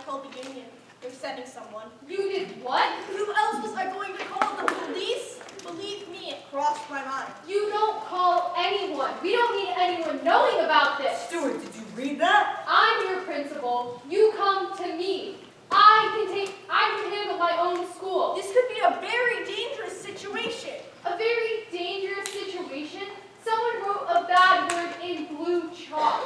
told the union. They're sending someone. You did what? Who else was I going to call? The police? Believe me, it crossed my mind. You don't call anyone. We don't need anyone knowing about this. Stuart, did you read that? I'm your principal. You come to me. I can handle my own school. This could be a very dangerous situation. A very dangerous situation? Someone wrote a bad word in blue chalk.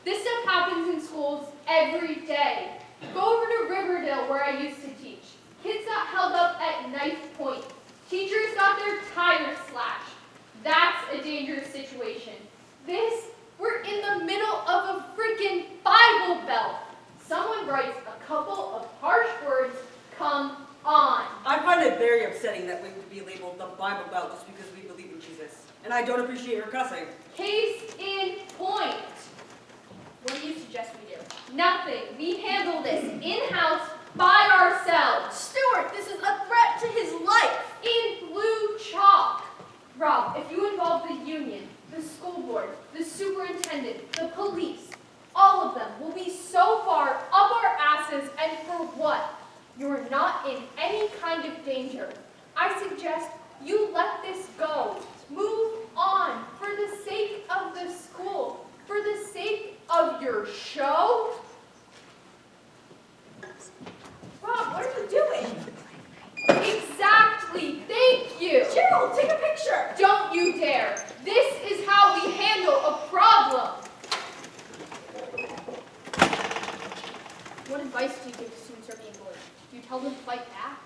This stuff happens in schools every day. Go over to Riverdale where I used to teach. Kids got held up at knife point. Teachers got their tires slashed. That's a dangerous situation. We're in the middle of a freaking Bible Belt. Someone writes a couple of harsh words, come on. I find it very upsetting that we would be labeled the Bible Belt just because we believe in Jesus. And I don't appreciate your cussing. Case in point. What do you suggest we do? Nothing. We handle this in-house by ourselves. Stuart, this is a threat to his life. In blue chalk. Rob, if you involve the union, the school board, the superintendent, the police, all of them will be so far up our asses, and for what? You're not in any kind of danger. I suggest you let this go. Move on for the sake of the school, for the sake of your show. Rob, what are you doing? Exactly. Thank you. Gerald, take a picture. Don't you dare. This is how we handle a problem. What advice do you give to students who are being bullied? Do you tell them to fight back?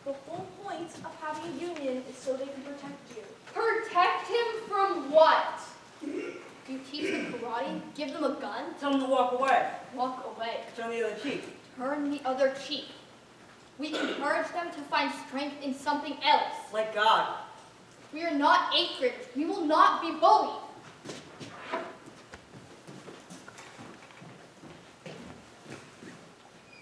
The whole point of having a union is so they can protect you. Protect him from what? Do you teach them karate? Give them a gun? Tell them to walk away. Walk away. Turn the other cheek. Turn the other cheek. We encourage them to find strength in something else. Like God. We are not 8th graders. We will not be bullied.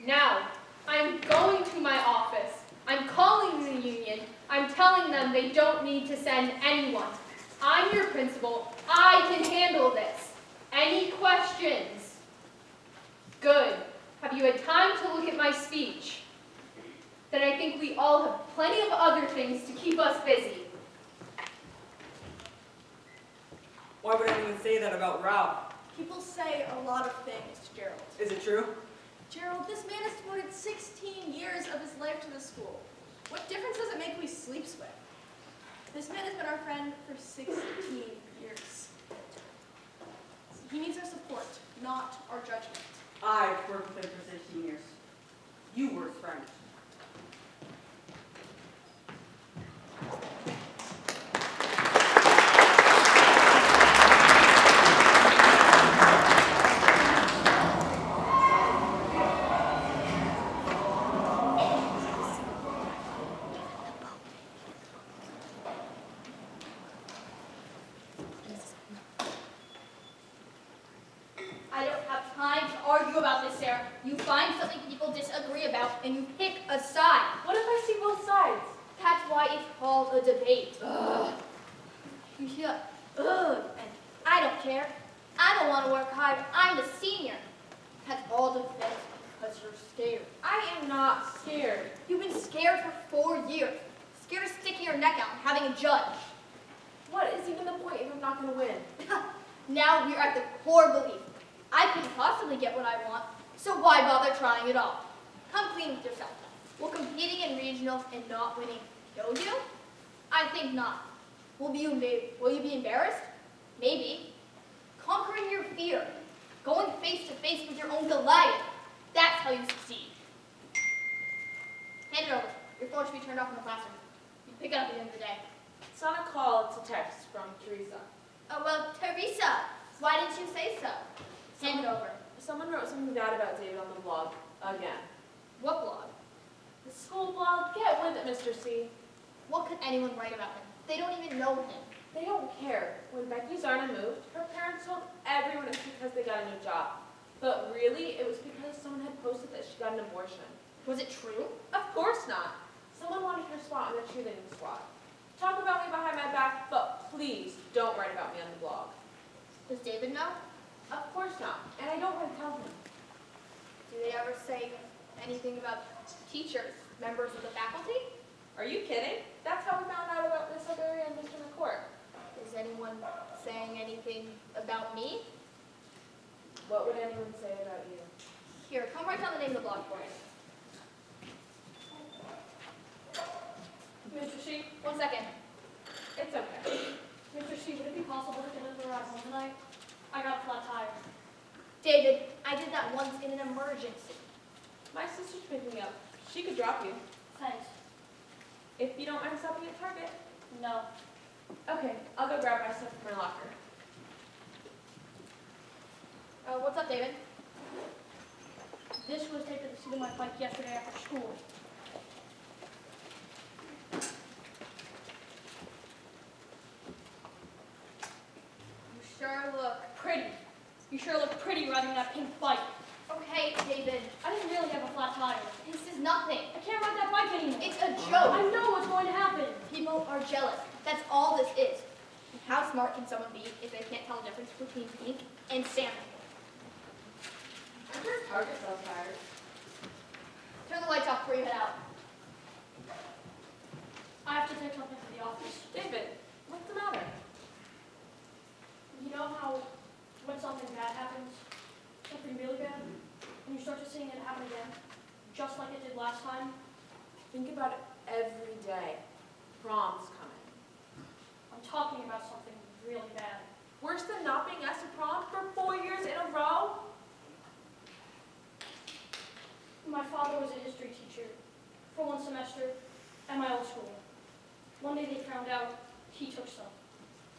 Now, I'm going to my office. I'm calling the union. I'm telling them they don't need to send anyone. I'm your principal. I can handle this. Any questions? Good. Have you had time to look at my speech? Then I think we all have plenty of other things to keep us busy. Why would anyone say that about Rob? People say a lot of things to Gerald. Is it true? Gerald, this man has devoted 16 years of his life to the school. What difference does it make who he sleeps with? This man has been our friend for 16 years. He needs our support, not our judgment. I've worked with him for 16 years. You were his friend. I don't have time to argue about this, Sarah. You find something people disagree about and you pick a side. What if I see both sides? That's why it's called a debate. Ugh. You hear that? Ugh. And I don't care. I don't want to work hard. I'm the senior. That's all defense because you're scared. I am not scared. You've been scared for 4 years. Scared of sticking your neck out and having a judge. What is even the point if I'm not going to win? Now we're at the core belief. I couldn't possibly get what I want, so why bother trying at all? Come clean with yourself. Will competing in regionals and not winning kill you? I think not. Will you be embarrassed? Maybe. Conquering your fear. Going face to face with your own Goliath. That's how you succeed. Hand it over. Your phone should be turned off in the classroom. You pick it up at the end of the day. It's not a call, it's a text from Teresa. Oh, well, Teresa, why didn't you say so? Hand it over. Someone wrote something bad about David on the blog. Again. What blog? The school blog? Get with it, Mr. C. What could anyone write about him? They don't even know him. They don't care. When Becky Zarna moved, her parents told everyone it's because they got a new job. But really, it was because someone had posted that she got an abortion. Was it true? Of course not. Someone wanted her spot on the cheerleading squad. Talk about me behind my back, but please don't write about me on the blog. Does David know? Of course not, and I don't want to tell him. Do they ever say anything about teachers, members of the faculty? Are you kidding? That's how we found out about Miss O'Berry and Mr. McCourt. Is anyone saying anything about me? What would anyone say about you? Here, come write down the name of the blog for us. Mr. Sheep, 1 second. It's okay. Mr. Sheep, would it be possible to deliver a ride home tonight? I got a flat tire. David, I did that once in an emergency. My sister's picking me up. She could drop you. Thanks. If you don't mind stopping at Target. No. Okay, I'll go grab my stuff from my locker. What's up, David? This was taped at the seat of my bike yesterday after school. You sure look. Pretty. You sure look pretty riding that pink bike. Okay, David, I didn't really have a flat tire. this is nothing. I can't ride that bike anymore. It's a I joke. know what's going to happen. People are jealous. That's all this is. How smart can someone be if they can't tell the difference between pink and salmon? I'm sure Target sells tires. Turn the lights off before you head out. I have to take something to the office. David, what's the matter? You know how when something bad happens, something really bad, and you start to seeing it happen again, just like it did last time? Think about it every day. Prom's coming. I'm talking about something really bad. Worse than not being asked to prom for 4 years in a row? My father was a history teacher for 1 semester at my old school. One day they found out he took stuff.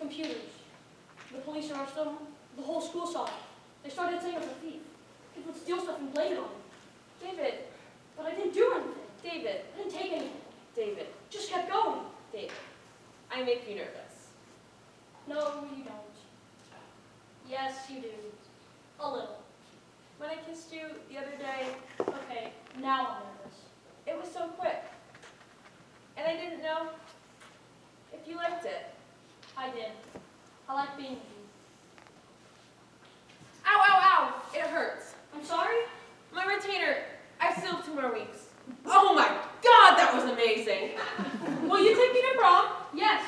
Computers. The police arrested him. The whole school saw it. They started saying I was a thief. Kids would steal stuff and blame it on me. David, But I didn't do anything. David, I didn't take anything. David, Just kept going. David. I make you nervous. No, you don't. Yes, you do. A little. When I kissed you the other day, Okay, now I'm nervous. it was so quick. And I didn't know if you liked it. I did. I like being with you. Ow, ow, ow! It hurts. I'm sorry? My retainer, I still have 2 more weeks. Oh my God, that was amazing. Will you take me to prom? Yes.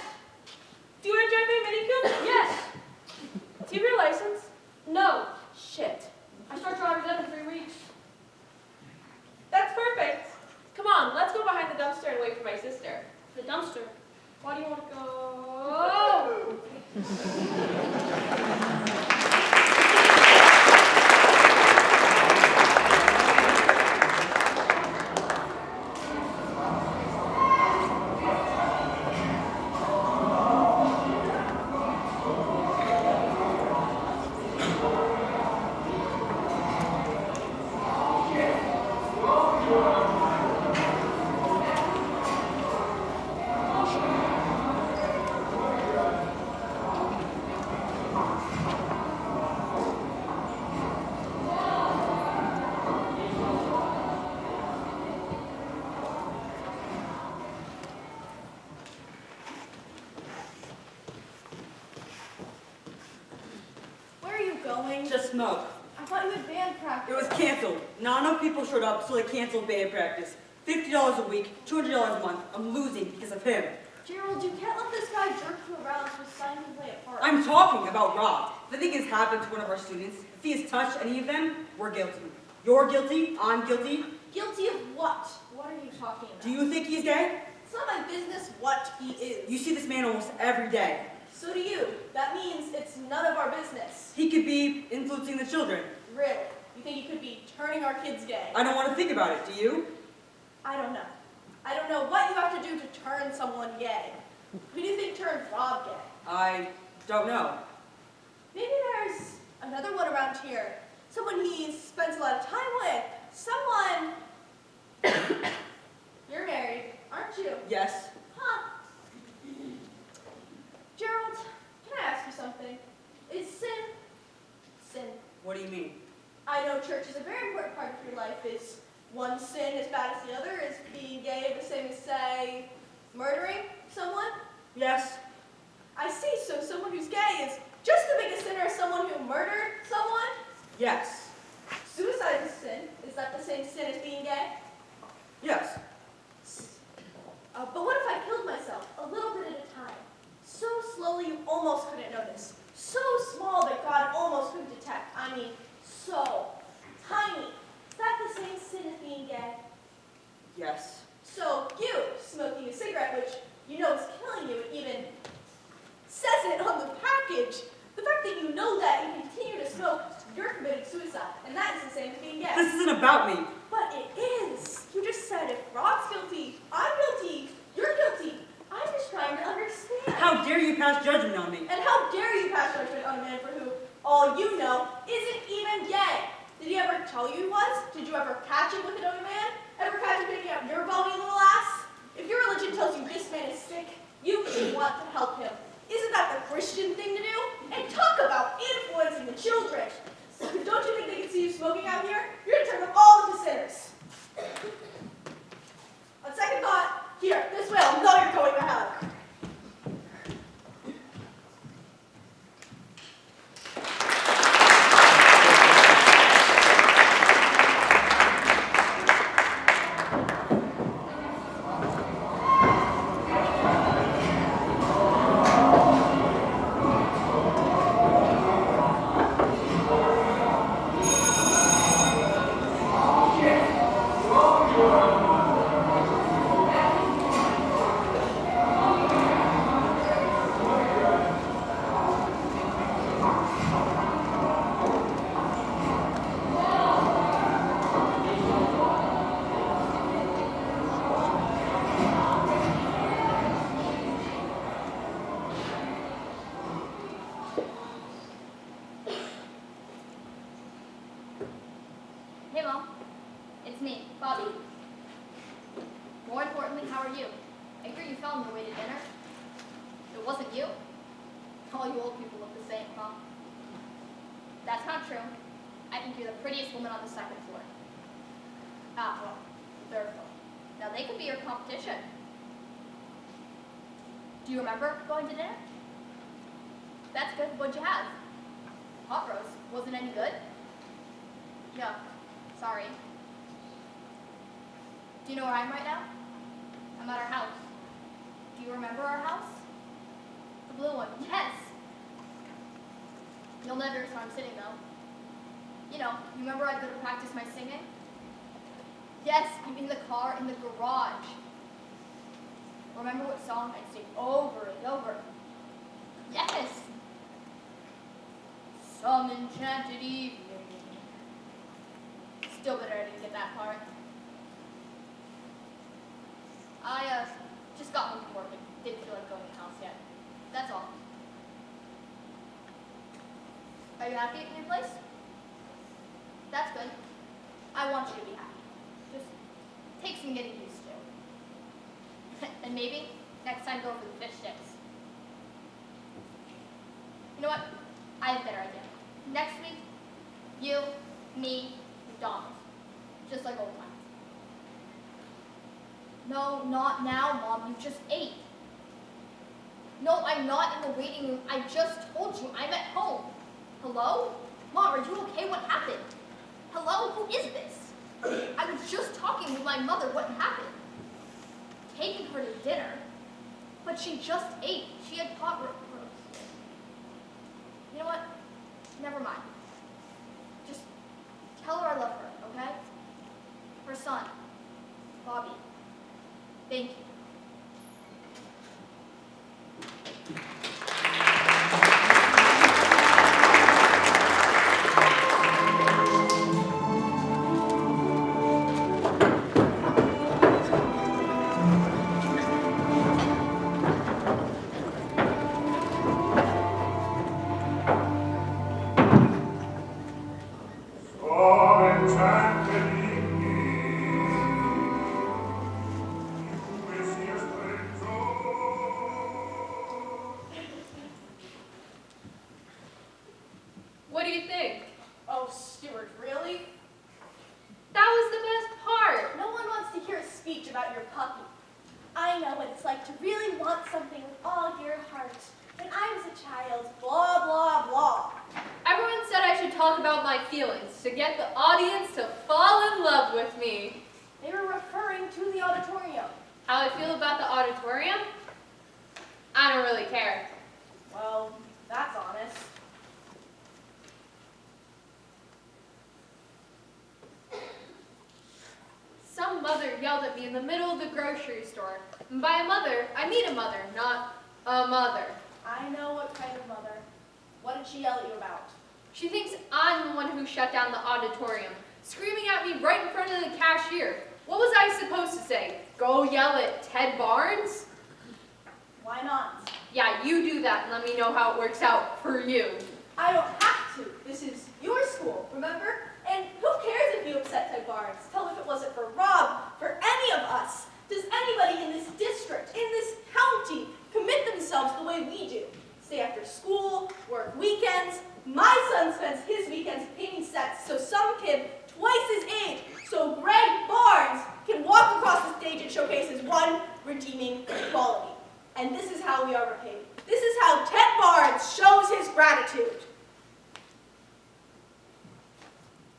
Do you want to drive my Mini Cooper? Yes. Do you have your license? No. Shit. I start driver's ed in 3 weeks. That's perfect. Come on, let's go behind the dumpster and wait for my sister. The dumpster. Why do you want to go? Where are you going? To smoke. I thought you had band It practice. was canceled. Not enough people showed up, so they canceled band practice. $50 a week, $200 a month. I'm losing because of him. Gerald, you can't let this guy jerk you around so Simon can play a part. I'm talking about Rob. If anything has happened to one of our students, if he has touched any of them, we're guilty. You're guilty, I'm guilty. Guilty of what? What are you talking about? Do you think he's gay? It's not my business what he is. You see this man almost every day. So do you. That means it's none of our business. He could be influencing the children. Really? You think he could be turning our kids gay? I don't want to think about it, do you? I don't know. I don't know what you have to do to turn someone gay. Who do you think turned Rob gay? I don't know. Maybe there's another one around here. Someone he spends a lot of time with. Someone... You're married, aren't you? Yes. Huh. Gerald, can I ask you something? Is sin? Sin. What do you mean? I know church is a very important part of your life. Is one sin as bad as the other? Is being gay the same as, say, murdering someone? Yes. I see, so someone who's gay is just as big a sinner as someone who murdered someone? Yes. Suicide is sin. Is that same sin as being gay? Yes. But what if I killed myself a little bit at a time? So slowly you almost couldn't notice. So small that God almost couldn't detect. I mean, so tiny. Is that the same sin as being gay? Yes. So you, smoking a cigarette, which you know is killing you, it even says it on the package. The fact that you know that and continue to smoke, you're committing suicide. And that is the same as being gay. This isn't about me. But it is. You just said if Rob's guilty, I'm guilty, you're guilty. I'm just trying to understand. How dare you pass judgment on me? And how dare you pass judgment on a man for who, all you know, isn't even gay? Did he ever tell you he was? Did you ever catch him with another man? Ever catch him picking up your bony little ass? If your religion tells you this man is sick, you should want to help him. Isn't that the Christian thing to do? And talk about influencing the children. Don't you think they can see you smoking out here? You're going to turn them all into sinners. On second thought, here, this way, I'll know you're going to hell. Hey, Mom. It's me, Bobby. More importantly, how are you? I hear you fell on your way to dinner. It wasn't you? All you old people look the same, huh? That's not true. I think you're the prettiest woman on the second floor. Ah, well, the third floor. Now, they could be your competition. Do you remember going to dinner? That's good. What'd you have? Hot roast. Wasn't any good? Yeah. Sorry. Do you know where I am right now? I'm at our house. Do you remember our house? The blue one. Yes! You'll never guess where I'm sitting, though. You know, you remember I'd go to practice my singing? Yes, I'm in the car in the garage. Remember what song I'd sing over and over? Yes! Some enchanted evening. Still bitter I didn't get that part. I just got home from work and didn't feel like going to the house yet. That's all. Are you happy at your place? That's good. I want you to be happy. Just take some getting used to. And maybe next time go for the fish sticks. You know what? I have a better idea. Next week, you, me, McDonald's. Just like old times. No, not now, Mom. You just ate. No, I'm not in the waiting room. I just told you I'm at home. Hello? Mom, are you okay? What happened? Hello? Who is this? I was just talking with my mother. What happened? Taking her to dinner. But she just ate. She had pot roast. You know what? Never mind. Just tell her I love her, okay? Her son, Bobby. Thank you. What do you think? Oh, Stuart, really? That was the best part. No one wants to hear a speech about your puppy. I know what it's like to really want something with all your heart. When I was a child, blah, blah, blah. I Everyone said I should talk about my feelings to get the audience to fall in love with me. They were referring to the auditorium. How I feel about the auditorium? I don't really care. Well, that's honest. Some mother yelled at me in the middle of the grocery store. And by a mother, I mean a mother, not a mother. I know what kind of mother. What did she yell at you about? She thinks I'm the one who shut down the auditorium, screaming at me right in front of the cashier. What was I supposed to say? Go yell at Ted Barnes? Why not? Yeah, you do that and let me know how it works out for you. I don't have to. This is your school, remember? And who cares if you upset Ted Barnes? Tell him if it wasn't for Rob, for any of us. Does anybody in this district, in this county, commit themselves the way we do? Stay after school, work weekends. My son spends his weekends painting sets so some kid twice his age, so Greg Barnes, can walk across the stage and showcase his one redeeming quality. And this is how we are repaid. This is how Ted Barnes shows his gratitude.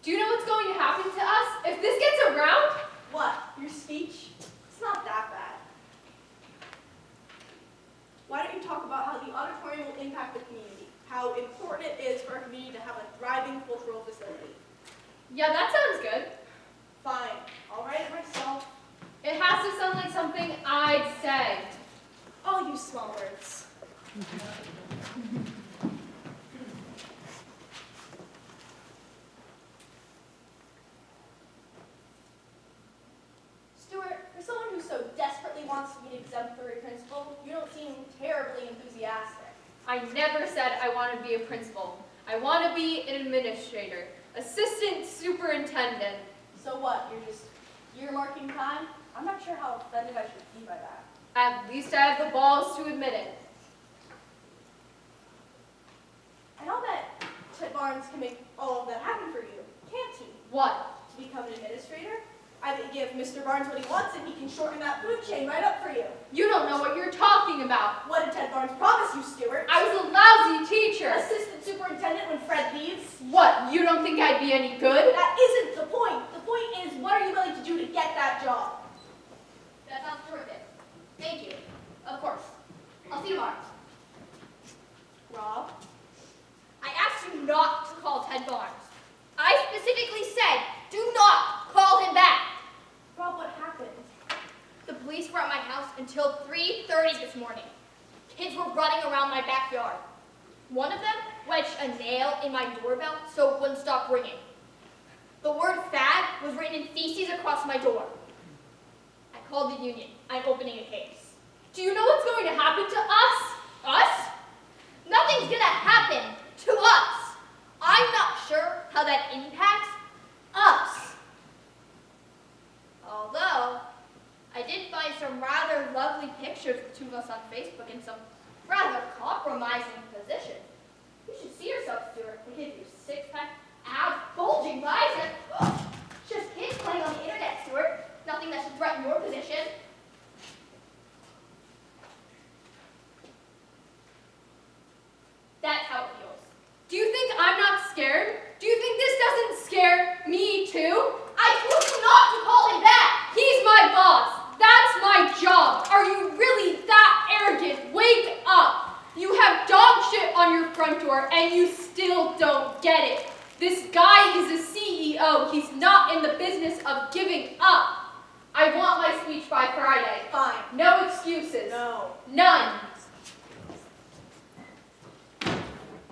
Do you know what's going to happen to us if this gets around? What? Your speech? It's not that bad. Why don't you talk about how the auditorium will impact the community? How important it is for our community to have a thriving cultural facility. Yeah, that sounds good. Fine. I'll write it myself. It has to sound like something I'd say. I'll use small words. Stuart, for someone who so desperately wants to be an exemplary principal, you don't seem terribly enthusiastic. I never said I want to be a principal. I want to be an administrator, assistant superintendent. So what? You're just earmarking time? I'm not sure how offended I should be by that. At least I have the balls to admit it. I know that Ted Barnes can make all of that happen for you, can't he? What? To become an administrator? I bet you give Mr. Barnes what he wants and he can shorten that food chain right up for you. You don't know what you're talking about. What did Ted Barnes promise you, Stuart? I was a lousy teacher. Assistant superintendent when Fred leaves? What? You don't think I'd be any good? That isn't the point. The point is, what are you willing to do to get that job? That sounds terrific. Thank you. Of course. I'll see you tomorrow. Rob? I asked you not to call Ted Barnes. I specifically said, do not call him back. Rob, what happened? The police were at my house until 3:30 this morning. Kids were running around my backyard. One of them wedged a nail in my doorbell so it wouldn't stop ringing. The word fag was written in feces across my door. I called the union. I'm opening a case. Do you know what's going to happen to us? Us? Nothing's gonna happen to us. I'm not sure how that impacts us. Although, I did find some rather lovely pictures of the two of us on Facebook in some rather compromising positions. You should see yourself, Stuart. Look at your six-pack, abs, bulging bicep. Just kids playing on the internet, Stuart. Nothing that should threaten your position. That's how it feels. Do you think I'm not scared? Do you think this doesn't scare me too? I told you not to call him back! He's my boss. That's my job. Are you really that arrogant? Wake up. You have dog shit on your front door and you still don't get it. This guy is a CEO. He's not in the business of giving up. I want my speech by Friday. Fine. No excuses. No. None.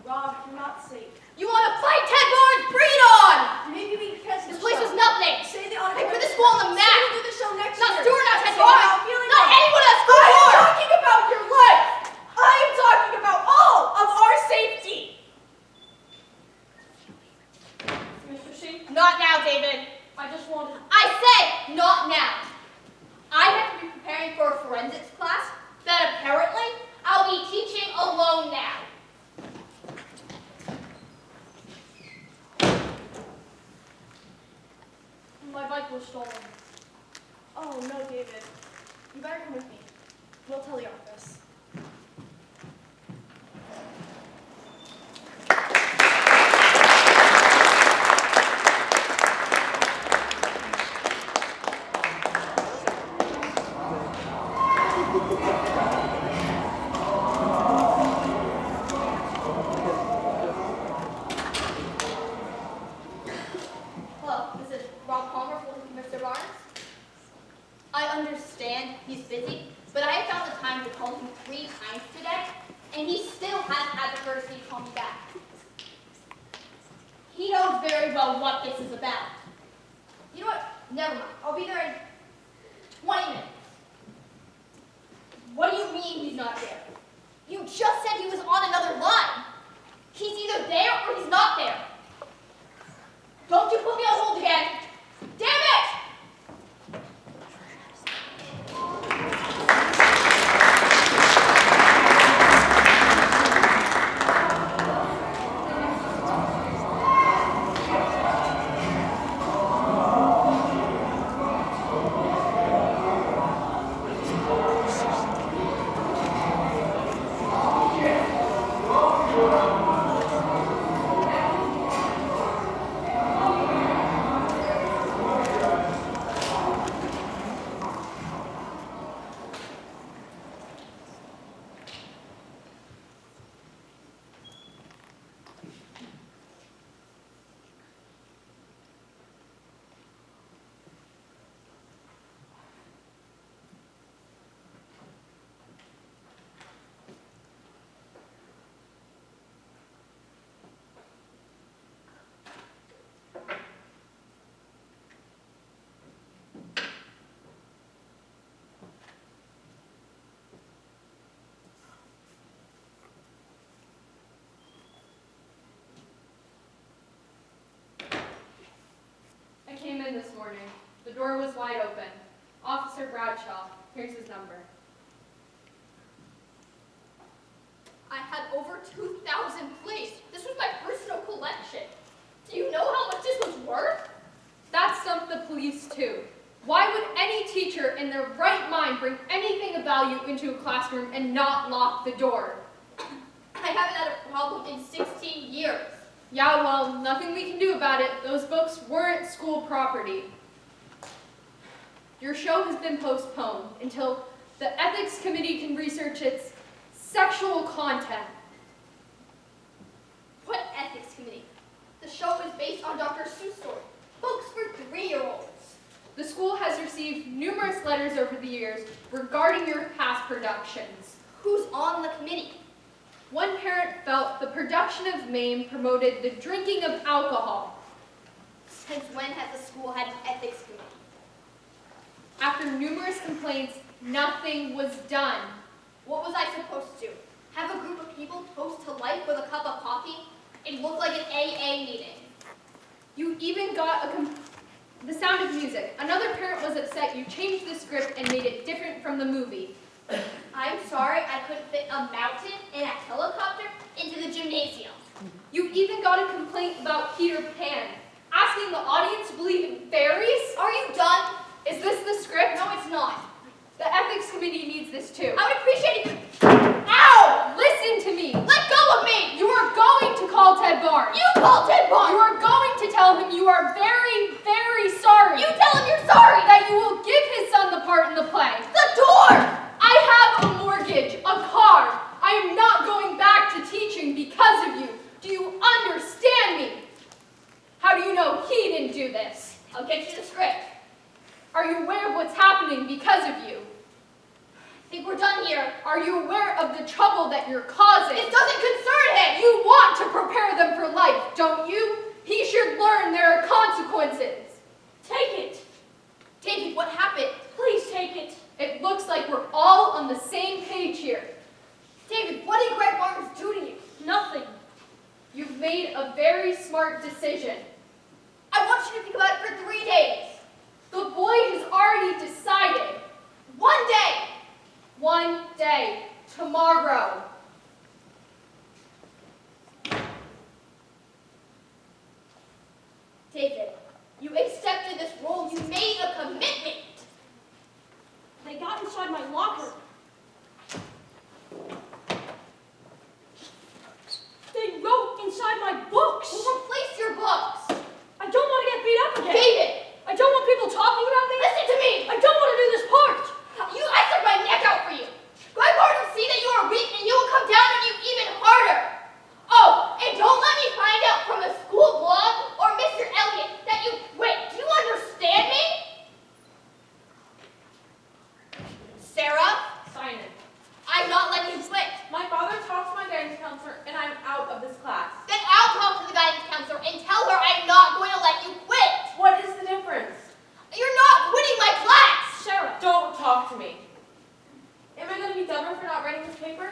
Rob, you're not safe. You want to fight Ted Barnes? Bring it on! Maybe we can catch This the place show. was nothing. Say the I auditorium. put the school on the map. Say we'll do the show next Not year. Stuart, not Ted Say Barnes. how I'm feeling Not about it. anyone at school. I'm talking about your life. I am talking about all of our safety. Mr. C, Not now, David. I just wanted. I said not now. I have to be preparing for a forensics class that apparently I'll be teaching alone now. My bike was stolen. Oh, no, David. You better come with me. We'll tell the office. Hello, this is Rob Palmer from Mr. Barnes. I understand he's busy, but I have found the time to call him 3 times today, and he still hasn't had the courtesy to call me back. He knows very well what this is about. You know what? Never mind. I'll be there in 20 minutes. What do you mean he's not there? You just said he was on another line. He's either there or he's not there. Don't you put me on hold again. Damn it! I came in this morning. The door was wide open. Officer Bradshaw, here's his number. I had over 2,000 plays. This was my personal collection. Do you know how much this was worth? That stumped the police too. Why would any teacher in their right mind bring anything of value into a classroom and not lock the door? I haven't had a problem in 16 years. Yeah, well, nothing we can do about it. Those books weren't school property. Your show has been postponed until the ethics committee can research its sexual content. What ethics committee? The show is based on Dr. Seuss story. Books for 3-year-olds. The school has received numerous letters over the years regarding your past productions. Who's on the committee? One parent felt the production of Maine promoted the drinking of alcohol. Since when has the school had an ethics committee? After numerous complaints, nothing was done. What was I supposed to do? Have a group of people toast to life with a cup of coffee? It looked like an AA meeting. You even got the Sound of Music. Another parent was upset you changed the script and made it different from the movie. I'm sorry I couldn't fit a mountain and a helicopter into the gymnasium. You even got a complaint about Peter Pan, asking the audience to believe in fairies. Are you done? Is this the script? No, it's not. The ethics committee needs this too. I would appreciate it if you... Ow! Listen to me. Let go of me! You are going to call Ted Barnes. You call Ted Barnes! You are going to tell him you are very, very sorry. You tell him you're sorry! That you will give his son the part in the play. The door! I have a mortgage, a car. I am not going back to teaching because of you. Do you understand me? How do you know he didn't do this? I'll get you the script. Are you aware of what's happening because of you? I think we're done here. Are you aware of the trouble that you're causing? It doesn't concern him! You want to prepare them for life, don't you? He should learn there are consequences. Take it. David, what happened? Please take it. It looks like we're all on the same page here. David, what did Greg Barnes do to you? Nothing. You've made a very smart decision. I want you to think about it for 3 days. The boy has already decided. 1 day. 1 day. Tomorrow. David, you accepted this role. You made a commitment. They got inside my locker. They wrote inside my books. We'll replace your books. I don't want to get beat up again. David, I don't want people talking about me. listen to me. I don't want to do this part. I stuck my neck out for you. paper?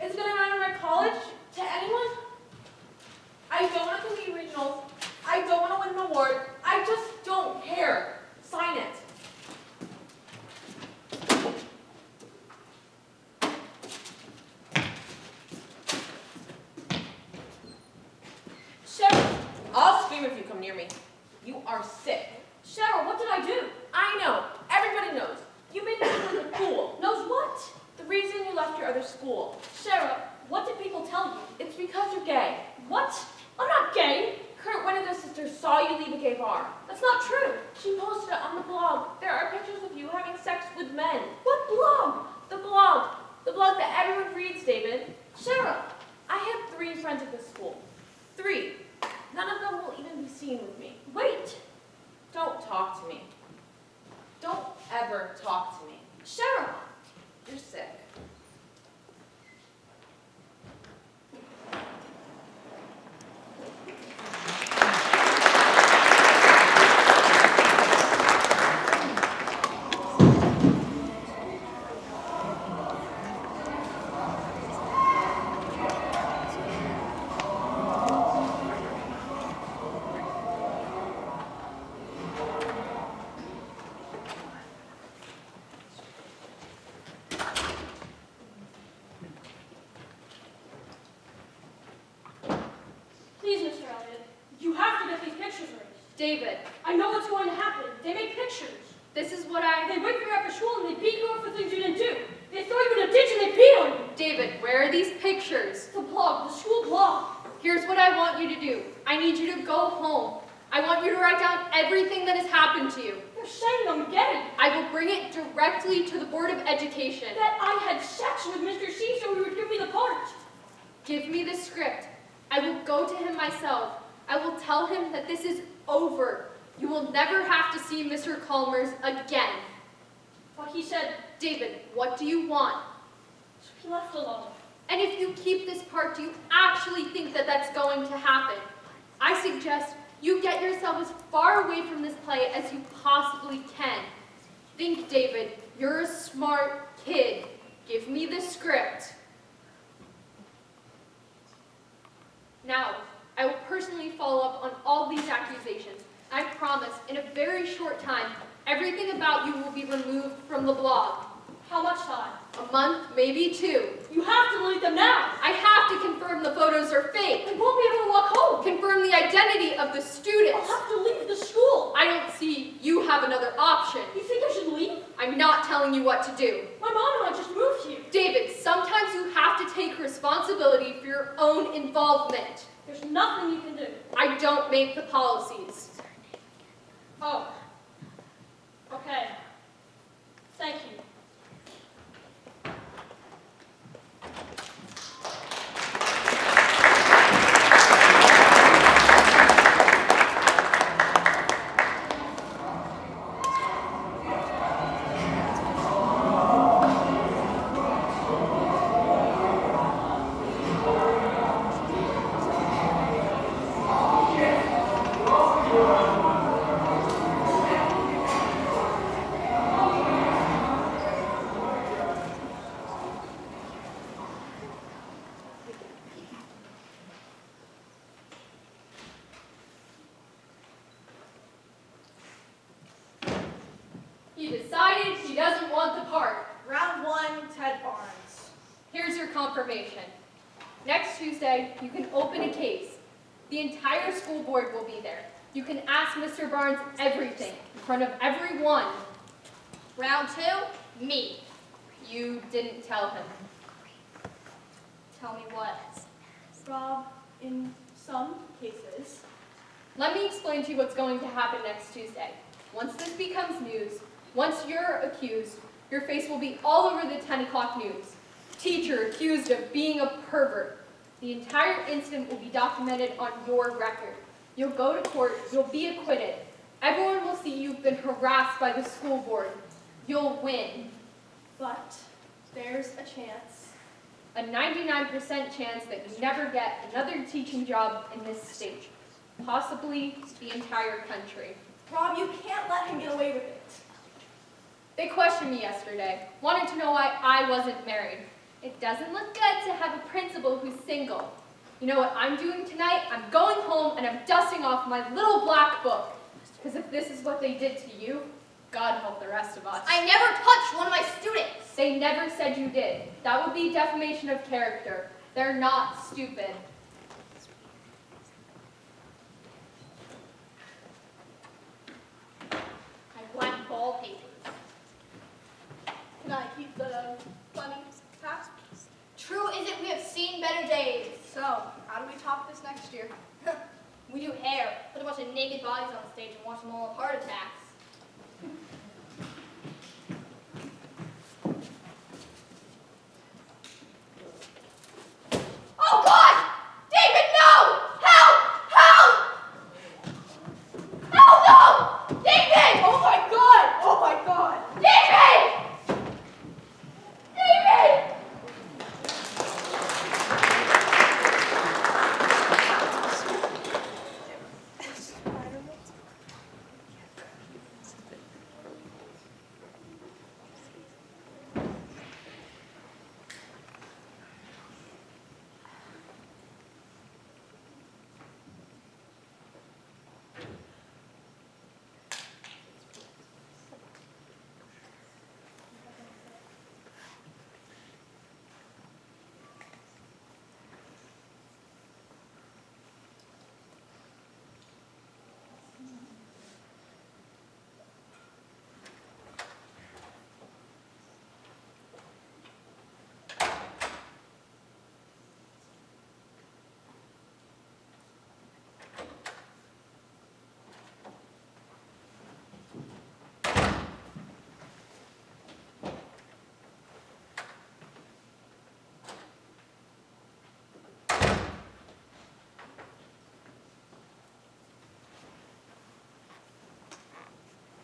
Is it gonna matter my college to anyone? I don't want to compete regionals. I don't want to win an award. I just don't care. Sign it. Cheryl, I'll scream if you come near me. You are sick. Cheryl, what did I do? I know. Everybody knows. You made me look like a fool. Knows what? The reason you left your other school. Cheryl, what did people tell you? It's because you're gay. What? I'm not gay. Kurt, one of their sisters, saw you leave a gay bar. That's not true. She posted it on the blog. There are pictures of you having sex with men. What blog? The blog. The blog that everyone reads, David. Cheryl, I have 3 friends at this school. 3. None of them will even be seen with me. wait. Don't talk to me. Don't ever talk to me. Cheryl. You're sick. Please, Mr. Elliott, you have to get these pictures erased. David, I know what's going to happen. They make pictures. this is what They wait for you after school and they beat you up for things you didn't do. They throw you in a ditch and they pee on you. David, where are these pictures? The blog, the school blog. Here's what I want you to do. I need you to go home. I want you to write down everything that has happened to you. They're saying I'm gay. I will bring it directly to the Board of Education. That I had sex with Mr. C so he would give me the part. Give me the script. I will go to him myself. I will tell him that this is over. You will never have to see Mr. Calmers again. But he said, David, what do you want? so he left alone. And if you keep this part, do you actually think that that's going to happen? I suggest you get yourself as far away from this play as you possibly can. Think, David, you're a smart kid. Give me the script. Now, I will personally follow up on all these accusations. I promise, in a very short time, everything about you will be removed from the blog. How much time? A month, maybe 2. You have to delete them now. I have to confirm the photos are fake. I won't be able to walk home. Confirm the identity of the students. I'll have to leave the school. I don't see you have another option. You think I should leave? I'm not telling you what to do. My mom and I just moved here. David, sometimes you have to take responsibility for your own involvement. There's nothing you can do. I don't make the policies. Oh. Okay. Thank you. He decided he doesn't want the part. Round 1, Ted Barnes. Here's your confirmation. Next Tuesday, you can open a case. The entire school board will be there. You can ask Mr. Barnes everything in front of everyone. Round 2, me. You didn't tell him. Tell me what? Rob, in some cases, Let me explain to you what's going to happen next Tuesday. Once this becomes news, once you're accused, your face will be all over the 10 o'clock news. Teacher accused of being a pervert. The entire incident will be documented on your record. You'll go to court, you'll be acquitted. Everyone will see you've been harassed by the school board. You'll win. but there's a chance. A 99% chance that you never get another teaching job in this state. Possibly the entire country. Rob, you can't let him get away with it. They questioned me yesterday, wanting to know why I wasn't married. It doesn't look good to have a principal who's single. You know what I'm doing tonight? I'm going home and I'm dusting off my little black book. Because if this is what they did to you, God help the rest of us. I never touched one of my students. They never said you did. That would be defamation of character. They're not stupid. I want ball papers. Can I keep the funny hat? True is it we have seen better days. So, how do we top this next year? We do hair, put a bunch of naked bodies on the stage and watch them all have heart attacks. Oh God! David, no! Help! Help! Help, no! David! Oh my god! Oh my god! David! David!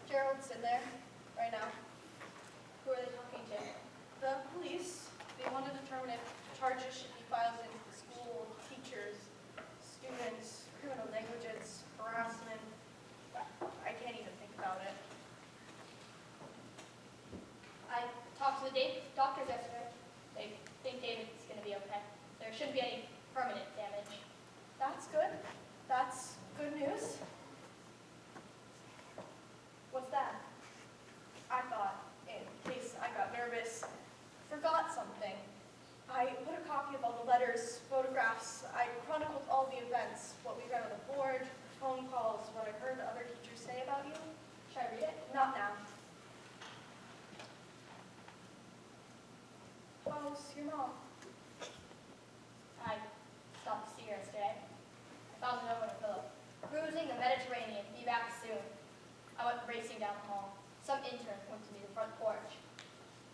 Gerald's in there right now. Who are they talking to? The police. They want to determine if charges should be filed against the school, teachers, students, criminal negligence, harassment. I can't even think about it. I talked to the doctors yesterday. They think David's going to be okay. There shouldn't be any permanent damage. That's good. That's good news. What's that? I thought, in case I got nervous, forgot something. I put a copy of all the letters, photographs. I chronicled all the events, what we read on the board, phone calls, what I heard other teachers say about you. Should I read it? Not now. How's your mom? I stopped to see her yesterday. I found a note on her pillow. Cruising the Mediterranean. Be back soon. I went racing down the hall. Some intern went to me the front porch.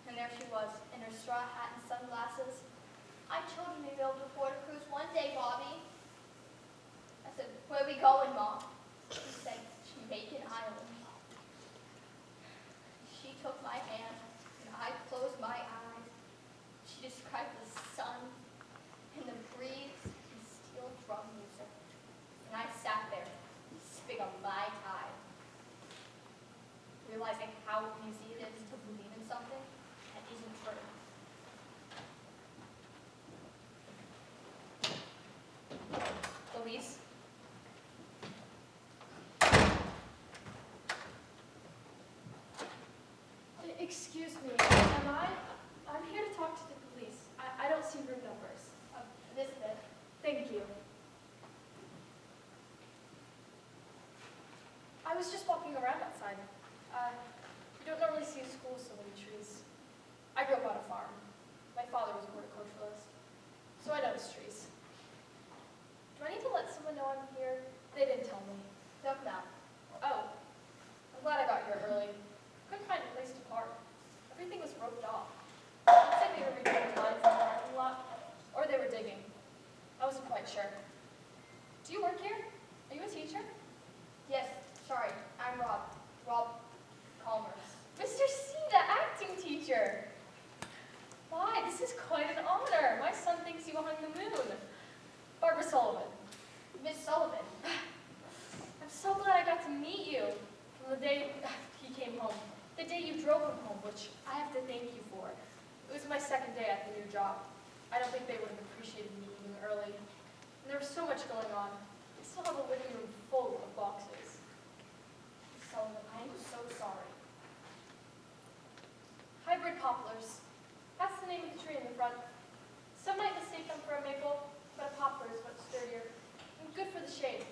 And there she was, in her straw hat and sunglasses. I children may be able to afford a cruise one day, Bobby. I said, where are we going, Mom? She said, Jamaican Island. She took my hand, and I closed my eyes. She described the sun, and the breeze, and steel drum music. And I sat there, sipping on my tide, realizing how easy it is to believe in something that isn't true. Louise? Excuse me, am I? I'm here to talk to the police. I don't see room numbers. This bit. Thank you. I was just walking around outside. You don't normally see a school with so many trees. I grew up on a farm. My father was a horticulturalist, so I noticed trees. Do I need to let someone know I'm here? They didn't tell me. They'll come out. Oh, I'm glad I got here early. Couldn't find a place to park. Everything was roped off. Looks like they were redoing lines in the parking lot, or they were digging. I wasn't quite sure. Do you work here? Are you a teacher? Yes, sorry, I'm Rob. Rob Calmers. Mr. C, the acting teacher. Why, this is quite an honor. My son thinks you hung the moon. Barbara Sullivan. Miss Sullivan. I'm so glad I got to meet you from the day he came home. The the day you drove him home, which I have to thank you for. It was my second day at the new job. I don't think they would have appreciated me leaving early. And there was so much going on. I still have a living room full of boxes. Sullivan, I am so sorry. Hybrid poplars. That's the name of the tree in the front. Some might mistake them for a maple, but a poplar is much sturdier. And good for the shade,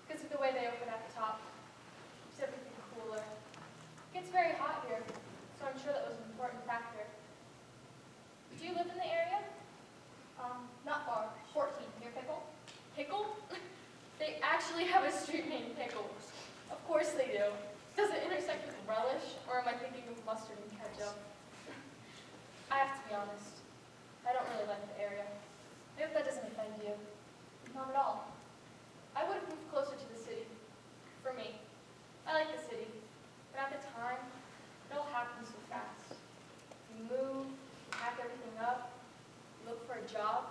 because of the way they open at the top. Keeps everything cooler. It gets very hot here, so I'm sure that was an important factor. Do you live in the area? Not far. 14. Near Pickle? Pickle? They actually have a street named Pickle. Of course they do. Does it intersect with relish, or am I thinking of mustard and ketchup? I have to be honest. I don't really like the area. I hope that doesn't offend you. Not at all. I would have moved closer to the city. For me. I like the city. But at the time, it all happened so fast. You move, you pack everything up, you look for a job,